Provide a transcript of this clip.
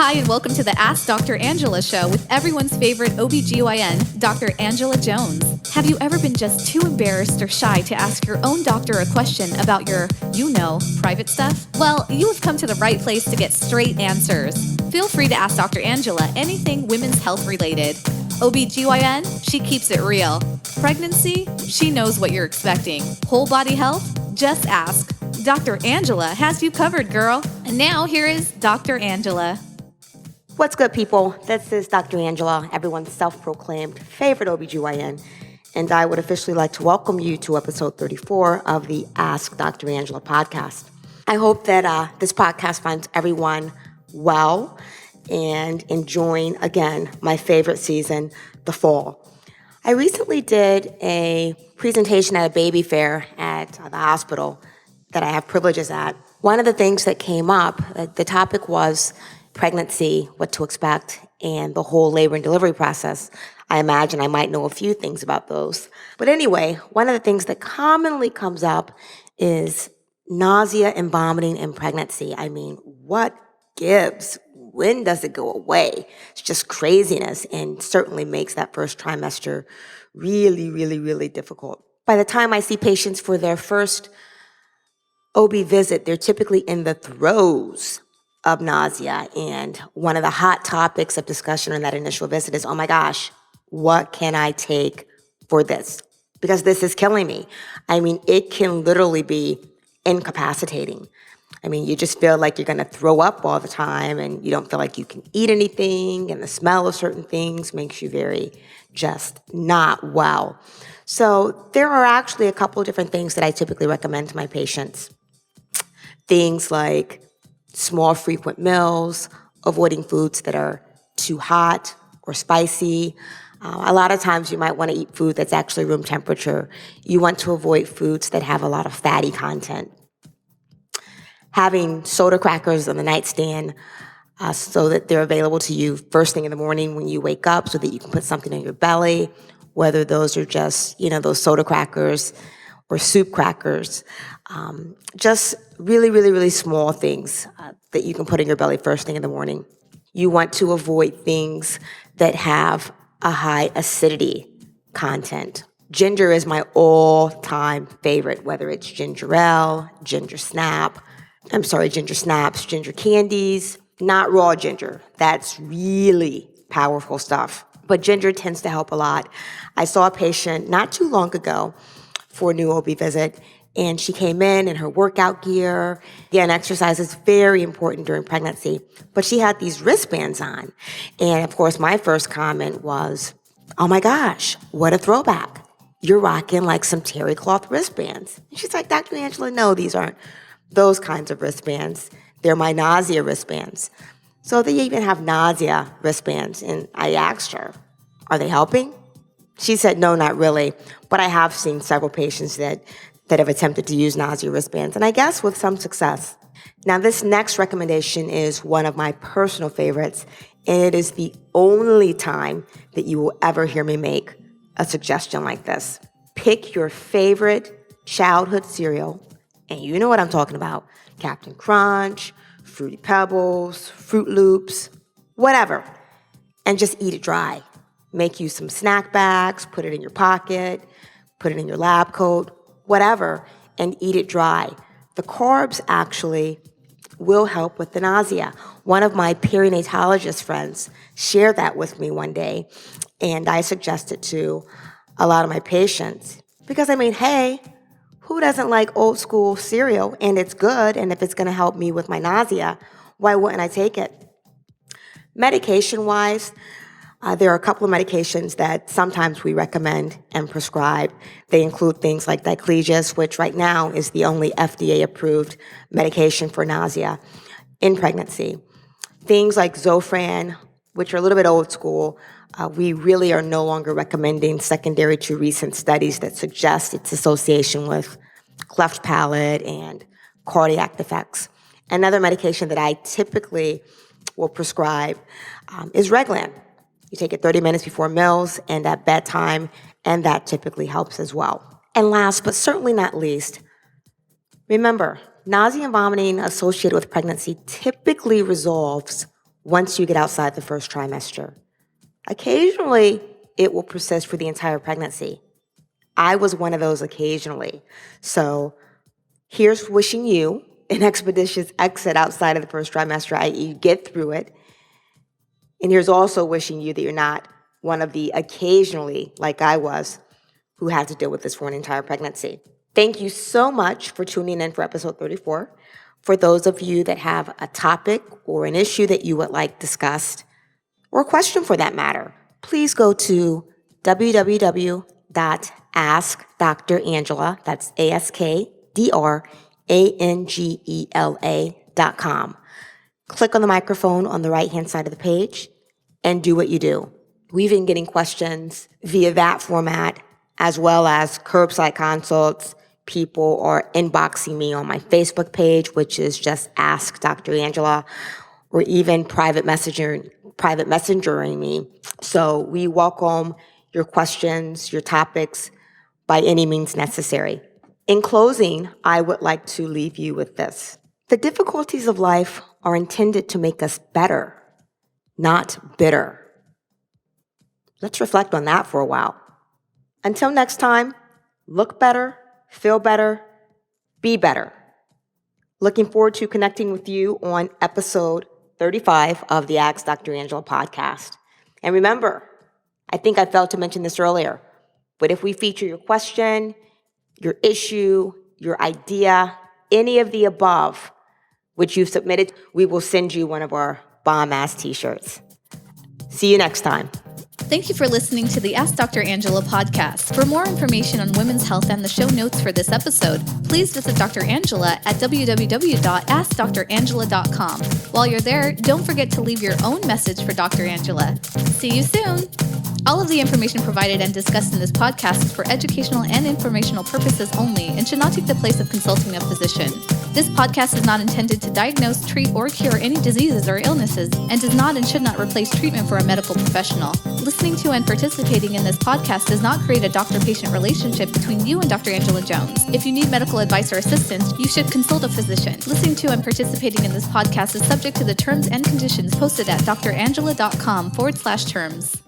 Hi, and welcome to the Ask Dr. Angela show with everyone's favorite OBGYN, Dr. Angela Jones. Have you ever been just too embarrassed or shy to ask your own doctor a question about your, private stuff? Well, you have come to the right place to get straight answers. Feel free to ask Dr. Angela anything women's health related. OBGYN, she keeps it real. Pregnancy, she knows what you're expecting. Whole body health, just ask. Dr. Angela has you covered, girl. And now here is Dr. Angela. What's good, people? This is Dr. Angela, everyone's self-proclaimed favorite OBGYN, and I would officially like to welcome you to episode 34 of the Ask Dr. Angela podcast. I hope that this podcast finds everyone well and enjoying, again, my favorite season, the fall. I recently did a presentation at a baby fair at the hospital that I have privileges at. One of the things that came up, the topic was pregnancy, what to expect, and the whole labor and delivery process. I imagine I might know a few things about those. But anyway, one of the things that commonly comes up is nausea and vomiting in pregnancy. I mean, what gives? When does it go away? It's just craziness and certainly makes that first trimester really difficult. By the time I see patients for their first OB visit, they're typically in the throes of nausea. And one of the hot topics of discussion in that initial visit is, oh my gosh, what can I take for this? Because this is killing me. I mean, it can literally be incapacitating. I mean, you just feel like you're going to throw up all the time and you don't feel like you can eat anything. And the smell of certain things makes you very just not well. So there are actually a couple of different things that I typically recommend to my patients. Things like small, frequent meals, avoiding foods that are too hot or spicy. A lot of times you might want to eat food that's actually room temperature. You want to avoid foods that have a lot of fatty content. Having soda crackers on the nightstand so that they're available to you first thing in the morning when you wake up so that you can put something in your belly, whether those are just, those soda crackers or soup crackers. Just really small things that you can put in your belly first thing in the morning. You want to avoid things that have a high acidity content. Ginger is my all-time favorite, whether it's ginger ale, ginger snaps, ginger candies, not raw ginger. That's really powerful stuff. But ginger tends to help a lot. I saw a patient not too long ago for a new OB visit, and she came in her workout gear. Again, exercise is very important during pregnancy, but she had these wristbands on. And of course, my first comment was, oh my gosh, what a throwback. You're rocking like some terry cloth wristbands. And she's like, Dr. Angela, no, these aren't those kinds of wristbands. They're my nausea wristbands. So they even have nausea wristbands. And I asked her, are they helping? She said, no, not really. But I have seen several patients that have attempted to use nausea wristbands, and I guess with some success. Now, this next recommendation is one of my personal favorites, and it is the only time that you will ever hear me make a suggestion like this. Pick your favorite childhood cereal, and you know what I'm talking about. Captain Crunch, Fruity Pebbles, Fruit Loops, whatever, and just eat it dry. Make you some snack bags, put it in your pocket, put it in your lab coat, whatever, and eat it dry. The carbs actually will help with the nausea. One of my perinatologist friends shared that with me one day, and I suggested to a lot of my patients. Because hey, who doesn't like old school cereal? And it's good, and if it's gonna help me with my nausea, why wouldn't I take it? Medication-wise, there are a couple of medications that sometimes we recommend and prescribe. They include things like Diclesius, which right now is the only FDA-approved medication for nausea in pregnancy. Things like Zofran, which are a little bit old school. We really are no longer recommending secondary to recent studies that suggest its association with cleft palate and cardiac defects. Another medication that I typically will prescribe is Reglan. You take it 30 minutes before meals and at bedtime, and that typically helps as well. And last, but certainly not least, remember, nausea and vomiting associated with pregnancy typically resolves once you get outside the first trimester. Occasionally, it will persist for the entire pregnancy. I was one of those occasionally. So here's wishing you an expeditious exit outside of the first trimester, i.e. get through it. And here's also wishing you that you're not one of the occasionally, like I was, who had to deal with this for an entire pregnancy. Thank you so much for tuning in for episode 34. For those of you that have a topic or an issue that you would like discussed, or a question for that matter, please go to www.askdrangela, that's AskDrAngela.com. Click on the microphone on the right-hand side of the page and do what you do. We've been getting questions via that format, as well as curbside consults. People are inboxing me on my Facebook page, which is just Ask Dr. Angela, or even private messengering me. So we welcome your questions, your topics, by any means necessary. In closing, I would like to leave you with this. The difficulties of life are intended to make us better, not bitter. Let's reflect on that for a while. Until next time, look better, feel better, be better. Looking forward to connecting with you on episode 35 of the Ask Dr. Angela podcast. And remember, I think I failed to mention this earlier, but if we feature your question, your issue, your idea, any of the above, which you've submitted, we will send you one of our bomb-ass t-shirts. See you next time. Thank you for listening to the Ask Dr. Angela podcast. For more information on women's health and the show notes for this episode, please visit Dr. Angela at www.askdrangela.com. While you're there, don't forget to leave your own message for Dr. Angela. See you soon! All of the information provided and discussed in this podcast is for educational and informational purposes only and should not take the place of consulting a physician. This podcast is not intended to diagnose, treat, or cure any diseases or illnesses and does not and should not replace treatment for a medical professional. Listening to and participating in this podcast does not create a doctor-patient relationship between you and Dr. Angela Jones. If you need medical advice or assistance, you should consult a physician. Listening to and participating in this podcast is subject to the terms and conditions posted at drangela.com/terms.